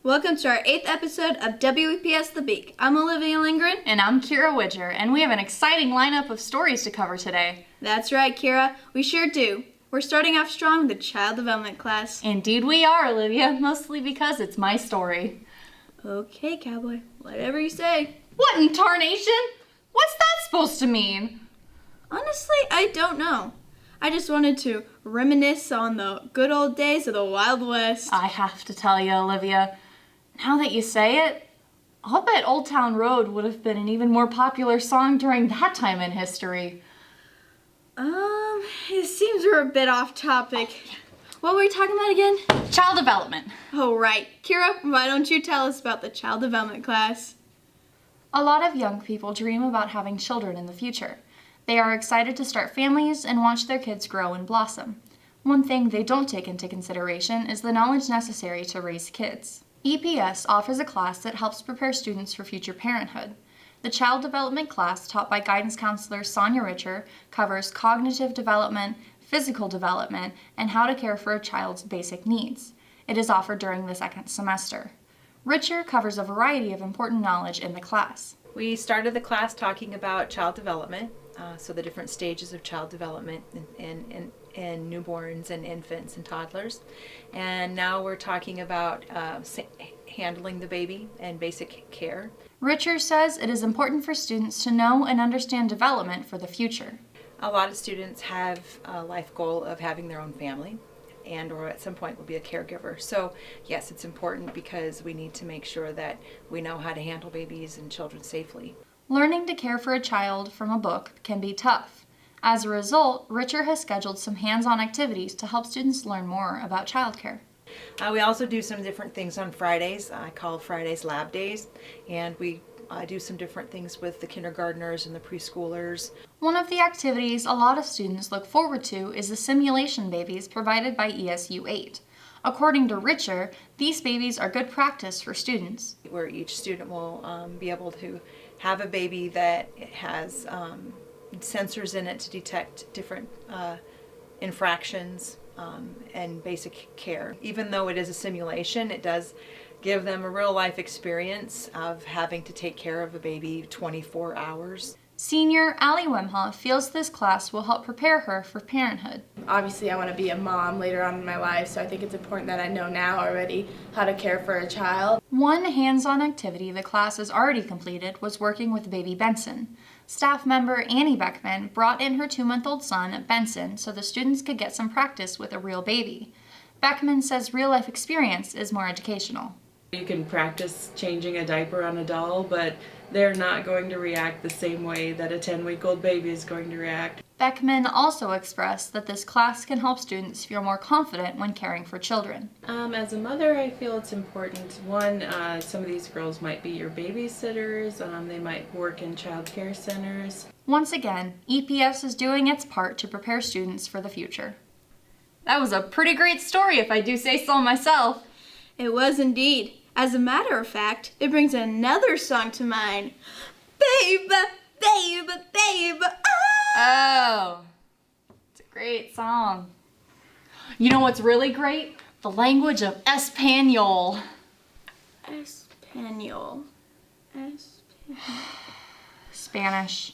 Welcome to our 8th episode of W-EPS The Beak. I'm Olivia Lindgren. And I'm Kira Widger, and we have an exciting lineup of stories to cover today. That's right, Kira. We sure do. We're starting off strong with the child development class. Indeed we are, Olivia, mostly because it's my story. Okay, cowboy. Whatever you say. What in tarnation? What's that supposed to mean? Honestly, I don't know. I just wanted to reminisce on the good old days of the Wild West. I have to tell you, Olivia, now that you say it, I'll bet Old Town Road would have been an even more popular song during that time in history. It seems we're a bit off topic. What were we talking about again? Child development. Oh, right. Kira, why don't you tell us about the child development class? A lot of young people dream about having children in the future. They are excited to start families and watch their kids grow and blossom. One thing they don't take into consideration is the knowledge necessary to raise kids. EPS offers a class that helps prepare students for future parenthood. The child development class, taught by guidance counselor Sonia Richer, covers cognitive development, physical development, and how to care for a child's basic needs. It is offered during the second semester. Richer covers a variety of important knowledge in the class. We started the class talking about child development, so the different stages of child development in newborns and infants and toddlers. And now we're talking about handling the baby and basic care. Richer says it is important for students to know and understand development for the future. A lot of students have a life goal of having their own family and or at some point will be a caregiver. So yes, it's important because we need to make sure that we know how to handle babies and children safely. Learning to care for a child from a book can be tough. As a result, Richer has scheduled some hands-on activities to help students learn more about childcare. We also do some different things on Fridays. I call Fridays lab days, and we do some different things with the kindergartners and the preschoolers. One of the activities a lot of students look forward to is the simulation babies provided by ESU 8. According to Richer, these babies are good practice for students. Where each student will be able to have a baby that has sensors in it to detect different infractions and basic care. Even though it is a simulation, it does give them a real life experience of having to take care of a baby 24 hours. Senior Allie Wemha feels this class will help prepare her for parenthood. Obviously, I want to be a mom later on in my life, so I think it's important that I know now already how to care for a child. One hands-on activity the class has already completed was working with baby Benson. Staff member Annie Beckman brought in her 2-month-old son, Benson, so the students could get some practice with a real baby. Beckman says real-life experience is more educational. You can practice changing a diaper on a doll, but they're not going to react the same way that a 10-week-old baby is going to react. Beckman also expressed that this class can help students feel more confident when caring for children. As a mother, I feel it's important. One, some of these girls might be your babysitters, they might work in child care centers. Once again, EPS is doing its part to prepare students for the future. That was a pretty great story, if I do say so myself. It was indeed. As a matter of fact, it brings another song to mind. Baby, baby, baby, Oh, it's a great song. You know what's really great? The language of Espanol. Espanol. Spanish,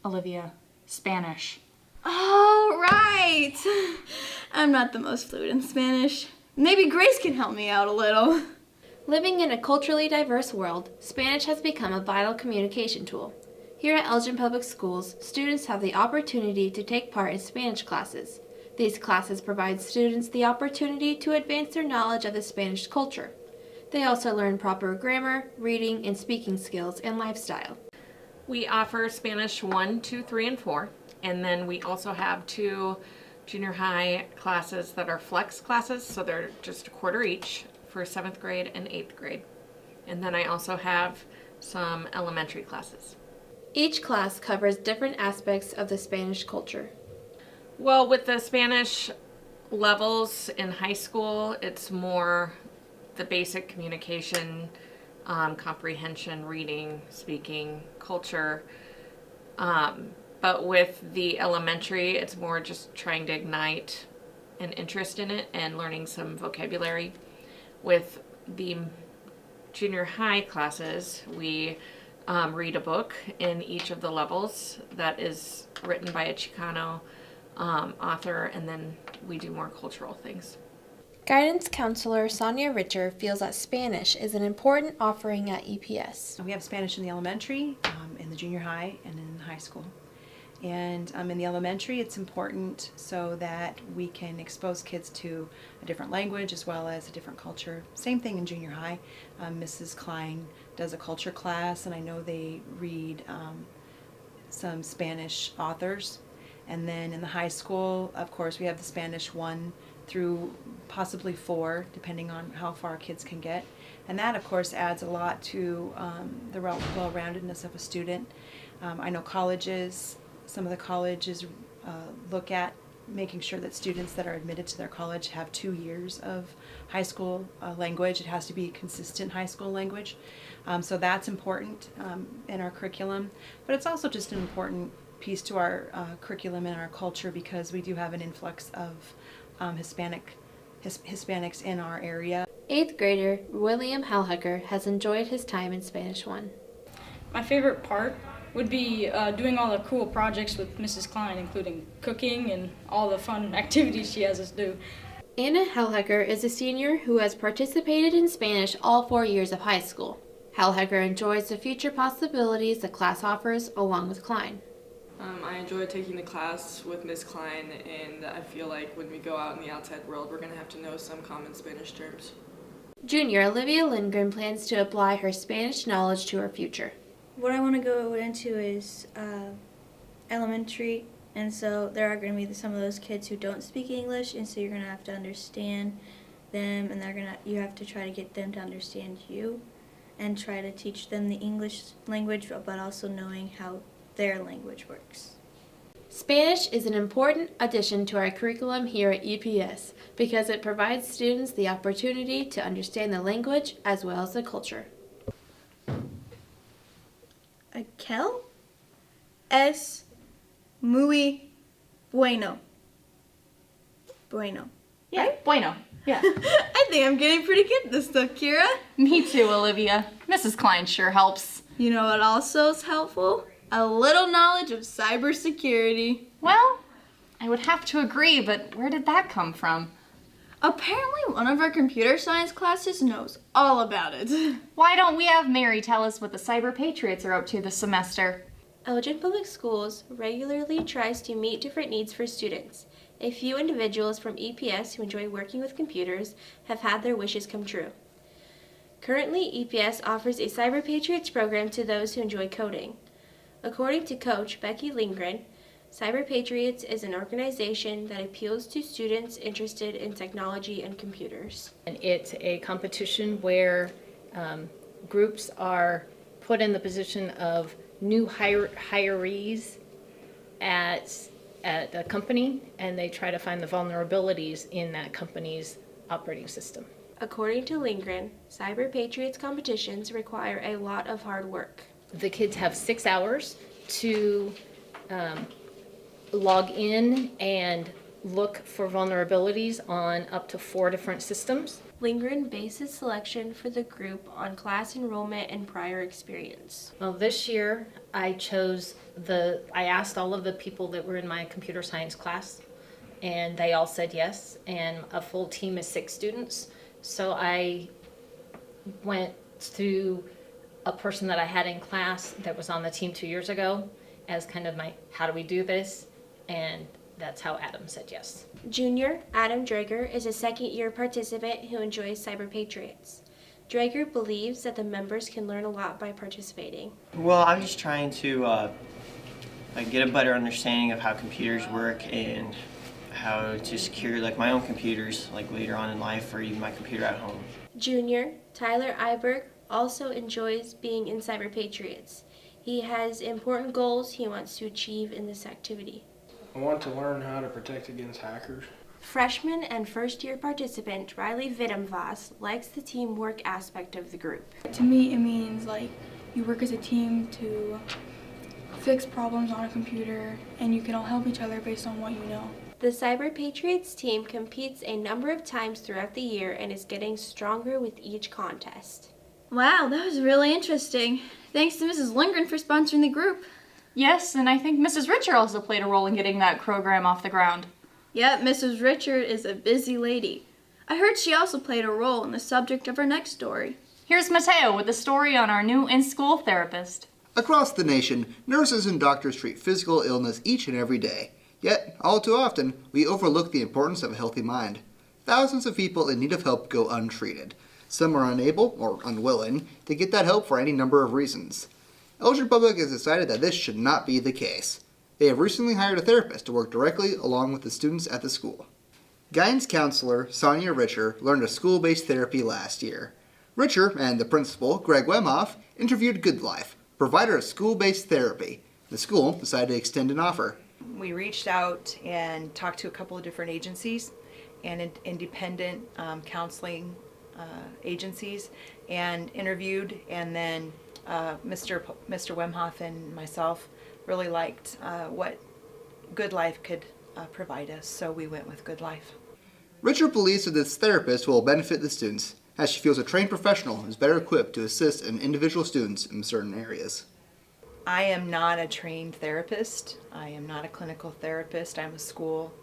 Olivia. Spanish. Oh, right. I'm not the most fluent in Spanish. Maybe Grace can help me out a little. Living in a culturally diverse world, Spanish has become a vital communication tool. Here at Elgin Public Schools, students have the opportunity to take part in Spanish classes. These classes provide students the opportunity to advance their knowledge of the Spanish culture. They also learn proper grammar, reading, and speaking skills and lifestyle. We offer Spanish 1, 2, 3, and 4, and then we also have 2 junior high classes that are flex classes, so they're just a quarter each for 7th grade and 8th grade. And then I also have some elementary classes. Each class covers different aspects of the Spanish culture. Well, with the Spanish levels in high school, it's more the basic communication, comprehension, reading, speaking, culture. But with the elementary, it's more just trying to ignite an interest in it and learning some vocabulary. With the junior high classes, we read a book in each of the levels that is written by a Chicano author, and then we do more cultural things. Guidance counselor Sonia Richer feels that Spanish is an important offering at EPS. We have Spanish in the elementary, in the junior high, and in high school. And in the elementary, it's important so that we can expose kids to a different language as well as a different culture. Same thing in junior high. Mrs. Klein does a culture class, and I know they read some Spanish authors. And then in the high school, of course, we have the Spanish 1 through possibly 4, depending on how far kids can get. And that, of course, adds a lot to the well-roundedness of a student. I know colleges, some of the colleges look at making sure that students that are admitted to their college have 2 years of high school language. It has to be consistent high school language. So that's important in our curriculum. But it's also just an important piece to our curriculum and our culture, because we do have an influx of Hispanics in our area. 8th grader William Halhacker has enjoyed his time in Spanish 1. My favorite part would be doing all the cool projects with Mrs. Klein, including cooking and all the fun activities she has us do. Anna Halhacker is a senior who has participated in Spanish all 4 years of high school. Halhacker enjoys the future possibilities the class offers along with Klein. I enjoy taking the class with Ms. Klein, and I feel like when we go out in the outside world, we're going to have to know some common Spanish terms. Junior Olivia Lindgren plans to apply her Spanish knowledge to her future. What I want to go into is elementary, and so there are going to be some of those kids who don't speak English, and so you're going to have to understand them, and you have to try to get them to understand you, and try to teach them the English language, but also knowing how their language works. Spanish is an important addition to our curriculum here at EPS because it provides students the opportunity to understand the language as well as the culture. Aquel es muy bueno. Bueno. Yeah, Right? bueno. Yeah. I think I'm getting pretty good at this stuff, Kira. Me too, Olivia. Mrs. Klein sure helps. You know what also is helpful? A little knowledge of cybersecurity. Well, I would have to agree, but where did that come from? Apparently one of our computer science classes knows all about it. Why don't we have Mary tell us what the Cyber Patriots are up to this semester? Elgin Public Schools regularly tries to meet different needs for students. A few individuals from EPS who enjoy working with computers have had their wishes come true. Currently, EPS offers a Cyber Patriots program to those who enjoy coding. According to Coach Becky Lindgren, Cyber Patriots is an organization that appeals to students interested in technology and computers. And it's a competition where groups are put in the position of new hirees at a company, and they try to find the vulnerabilities in that company's operating system. According to Lindgren, Cyber Patriots competitions require a lot of hard work. The kids have 6 hours to log in and look for vulnerabilities on up to 4 different systems. Lindgren bases selection for the group on class enrollment and prior experience. Well, this year I asked all of the people that were in my computer science class, and they all said yes, and a full team is 6 students. So I went through a person that I had in class that was on the team 2 years ago as kind of my, how do we do this? And that's how Adam said yes. Junior Adam Drager is a second-year participant who enjoys Cyber Patriots. Drager believes that the members can learn a lot by participating. Well, I'm just trying to get a better understanding of how computers work and how to secure my own computers later on in life, or even my computer at home. Junior Tyler Iberg also enjoys being in Cyber Patriots. He has important goals he wants to achieve in this activity. I want to learn how to protect against hackers. Freshman and first-year participant Riley Vidamvos likes the teamwork aspect of the group. To me, it means you work as a team to fix problems on a computer, and you can all help each other based on what you know. The Cyber Patriots team competes a number of times throughout the year and is getting stronger with each contest. Wow, that was really interesting. Thanks to Mrs. Lindgren for sponsoring the group. Yes, and I think Mrs. Richard also played a role in getting that program off the ground. Yep, Mrs. Richard is a busy lady. I heard she also played a role in the subject of our next story. Here's Mateo with a story on our new in-school therapist. Across the nation, nurses and doctors treat physical illness each and every day. Yet, all too often, we overlook the importance of a healthy mind. Thousands of people in need of help go untreated. Some are unable, or unwilling, to get that help for any number of reasons. Elgin Public has decided that this should not be the case. They have recently hired a therapist to work directly along with the students at the school. Guidance counselor Sonia Richer learned of school-based therapy last year. Richer and the principal, Greg Wemhoff, interviewed Good Life, provider of school-based therapy. The school decided to extend an offer. We reached out and talked to a couple of different agencies and independent counseling agencies, and interviewed, and then Mr. Wemhoff and myself really liked what Good Life could provide us, so we went with Good Life. Richard believes that this therapist will benefit the students, as she feels a trained professional is better equipped to assist individual students in certain areas. I am not a trained therapist. I am not a clinical therapist. I'm a school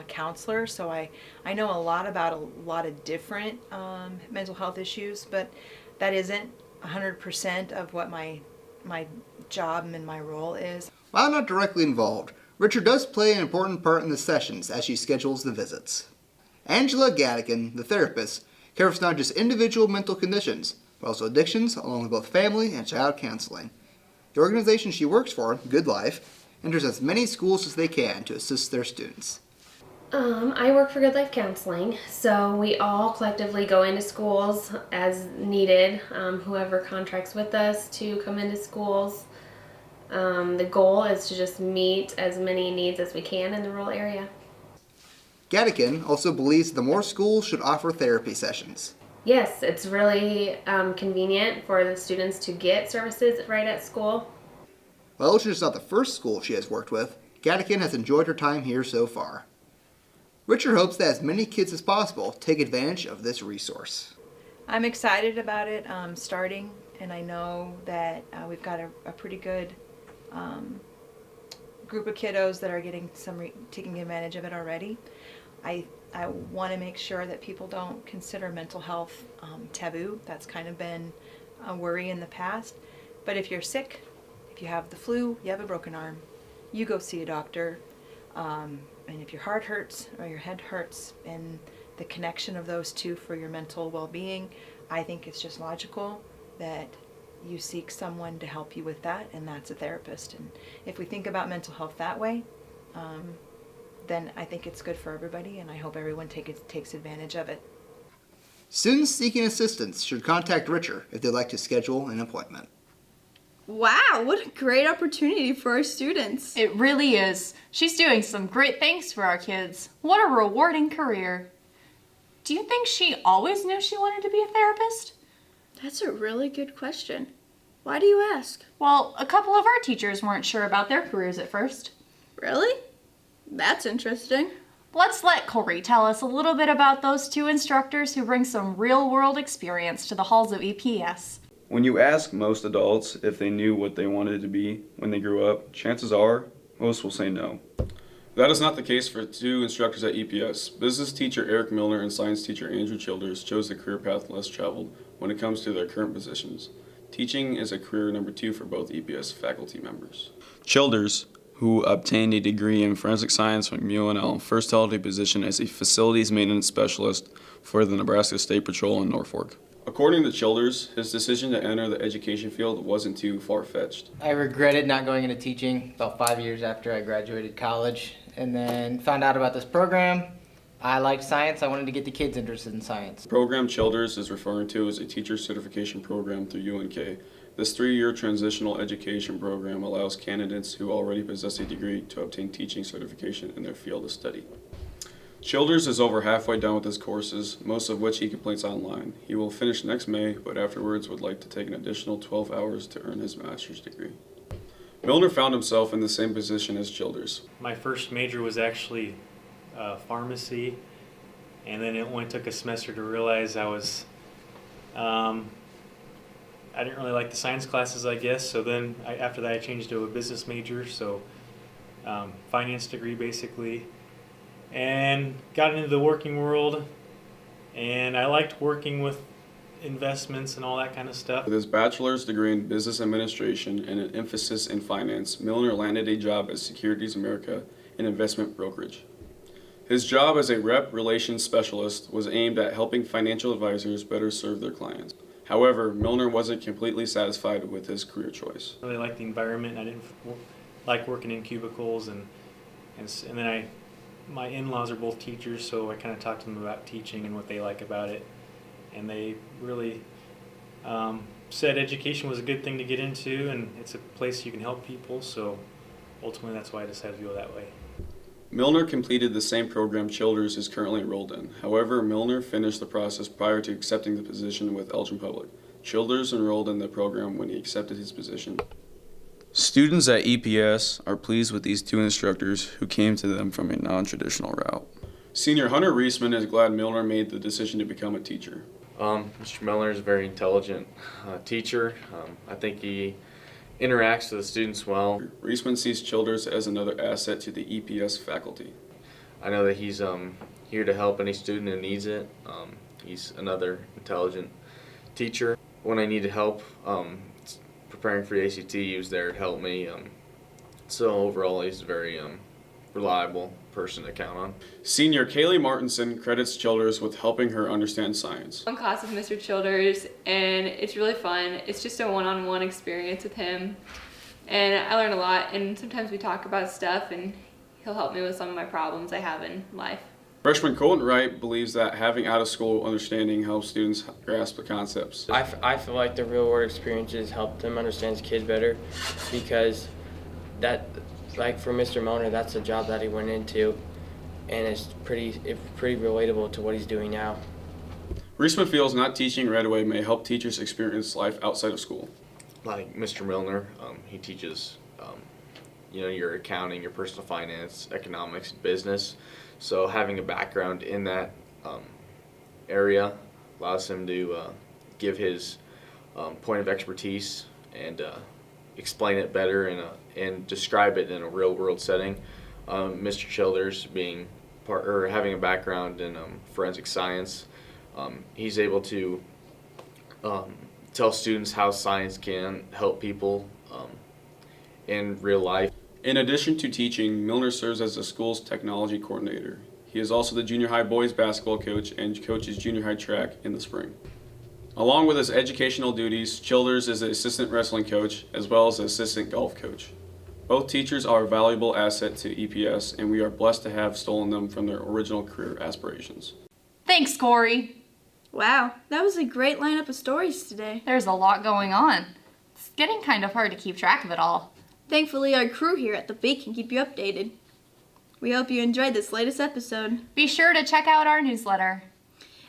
counselor, so I know a lot about a lot of different mental health issues, but that isn't 100% of what my job and my role is. While not directly involved, Richard does play an important part in the sessions as she schedules the visits. Angela Gattigan, the therapist, cares for not just individual mental conditions, but also addictions, along with both family and child counseling. The organization she works for, Good Life, enters as many schools as they can to assist their students. I work for Good Life Counseling, so we all collectively go into schools as needed, whoever contracts with us to come into schools. The goal is to just meet as many needs as we can in the rural area. Gattigan also believes the more schools should offer therapy sessions. Yes, it's really convenient for the students to get services right at school. While Elgin is not the first school she has worked with, Gattigan has enjoyed her time here so far. Richard hopes that as many kids as possible take advantage of this resource. I'm excited about it starting, and I know that we've got a pretty good group of kiddos that are getting taking advantage of it already. I want to make sure that people don't consider mental health taboo. That's kind of been a worry in the past. But if you're sick, if you have the flu, you have a broken arm, you go see a doctor. And if your heart hurts or your head hurts, and the connection of those two for your mental well-being, I think it's just logical that you seek someone to help you with that, and that's a therapist. And if we think about mental health that way, then I think it's good for everybody, and I hope everyone takes advantage of it. Students seeking assistance should contact Richard if they'd like to schedule an appointment. Wow, what a great opportunity for our students. It really is. She's doing some great things for our kids. What a rewarding career. Do you think she always knew she wanted to be a therapist? That's a really good question. Why do you ask? Well, a couple of our teachers weren't sure about their careers at first. Really? That's interesting. Let's let Corey tell us a little bit about those two instructors who bring some real-world experience to the halls of EPS. When you ask most adults if they knew what they wanted to be when they grew up, chances are most will say no. That is not the case for two instructors at EPS. Business teacher Eric Milner and science teacher Andrew Childers chose a career path less traveled when it comes to their current positions. Teaching is a career number 2 for both EPS faculty members. Childers, who obtained a degree in forensic science from UNL, first held a position as a facilities maintenance specialist for the Nebraska State Patrol in Norfolk. According to Childers, his decision to enter the education field wasn't too far-fetched. I regretted not going into teaching about 5 years after I graduated college, and then found out about this program. I liked science. I wanted to get the kids interested in science. The program Childers is referring to as a teacher certification program through UNK. This 3-year transitional education program allows candidates who already possess a degree to obtain teaching certification in their field of study. Childers is over halfway done with his courses, most of which he completes online. He will finish next May, but afterwards would like to take an additional 12 hours to earn his master's degree. Milner found himself in the same position as Childers. My first major was actually pharmacy, and then it only took a semester to realize I was I didn't really like the science classes, I guess, so then after that I changed to a business major, so finance degree basically, and got into the working world, and I liked working with investments and all that kind of stuff. With his bachelor's degree in business administration and an emphasis in finance, Milner landed a job at Securities America in investment brokerage. His job as a rep relations specialist was aimed at helping financial advisors better serve their clients. However, Milner wasn't completely satisfied with his career choice. I really liked the environment. I didn't like working in cubicles, and then my in-laws are both teachers, so I kind of talked to them about teaching and what they like about it, and they really said education was a good thing to get into, and it's a place you can help people, so ultimately that's why I decided to go that way. Milner completed the same program Childers is currently enrolled in. However, Milner finished the process prior to accepting the position with Elgin Public. Childers enrolled in the program when he accepted his position. Students at EPS are pleased with these 2 instructors who came to them from a non-traditional route. Senior Hunter Reisman is glad Milner made the decision to become a teacher. Mr. Milner is a very intelligent teacher. I think he interacts with the students well. Reisman sees Childers as another asset to the EPS faculty. I know that he's here to help any student who needs it. He's another intelligent teacher. When I needed help preparing for the ACT, he was there to help me. So overall, he's a very reliable person to count on. Senior Kaylee Martinson credits Childers with helping her understand science. One class with Mr. Childers, and it's really fun. It's just a one-on-one experience with him, and I learn a lot, and sometimes we talk about stuff, and he'll help me with some of my problems I have in life. Freshman Colton Wright believes that having out-of-school understanding helps students grasp the concepts. I feel like the real-world experiences help them understand kids better, because that, like for Mr. Milner, that's a job that he went into, and it's pretty relatable to what he's doing now. Reisman feels not teaching right away may help teachers experience life outside of school. Like Mr. Milner, he teaches your accounting, your personal finance, economics, business. So having a background in that area allows him to give his point of expertise and explain it better and describe it in a real world setting. Mr. Childers having a background in forensic science, he's able to tell students how science can help people in real life. In addition to teaching, Milner serves as the school's technology coordinator. He is also the junior high boys basketball coach and coaches junior high track in the spring. Along with his educational duties, Childers is the assistant wrestling coach as well as the assistant golf coach. Both teachers are a valuable asset to EPS, and we are blessed to have stolen them from their original career aspirations. Thanks, Corey. Wow, that was a great lineup of stories today. There's a lot going on. It's getting kind of hard to keep track of it all. Thankfully, our crew here at the Beak can keep you updated. We hope you enjoyed this latest episode. Be sure to check out our newsletter.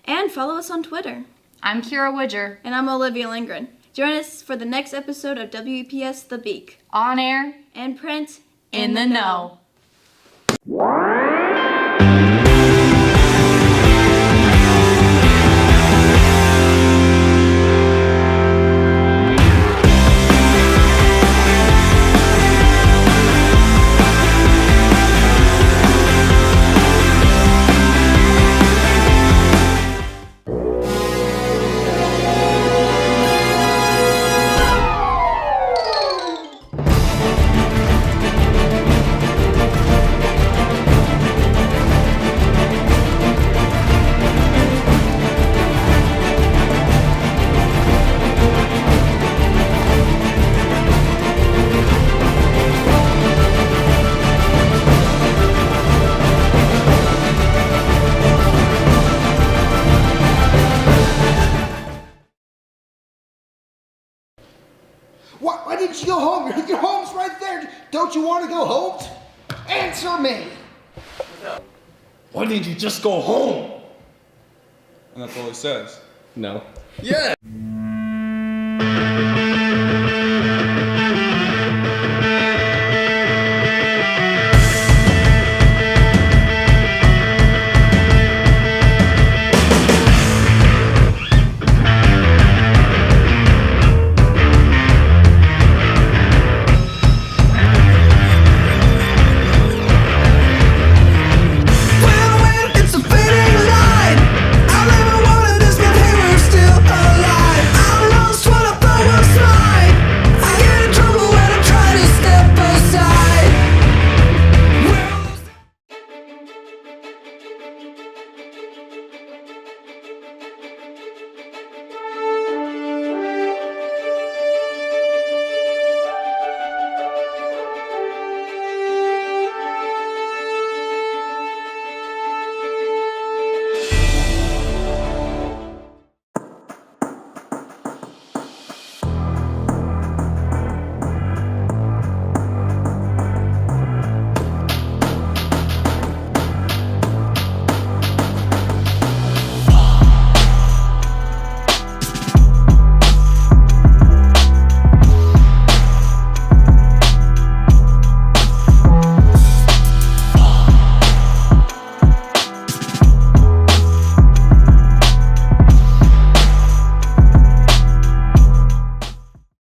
And follow us on Twitter. I'm Kira Woodger. And I'm Olivia Lindgren. Join us for the next episode of W-EPS The Beak. On air. And print. In the know. didn't you go home? Your home's right there. Don't you want to go home? Answer me. Why didn't you just go home? And that's all he says. No. Yeah!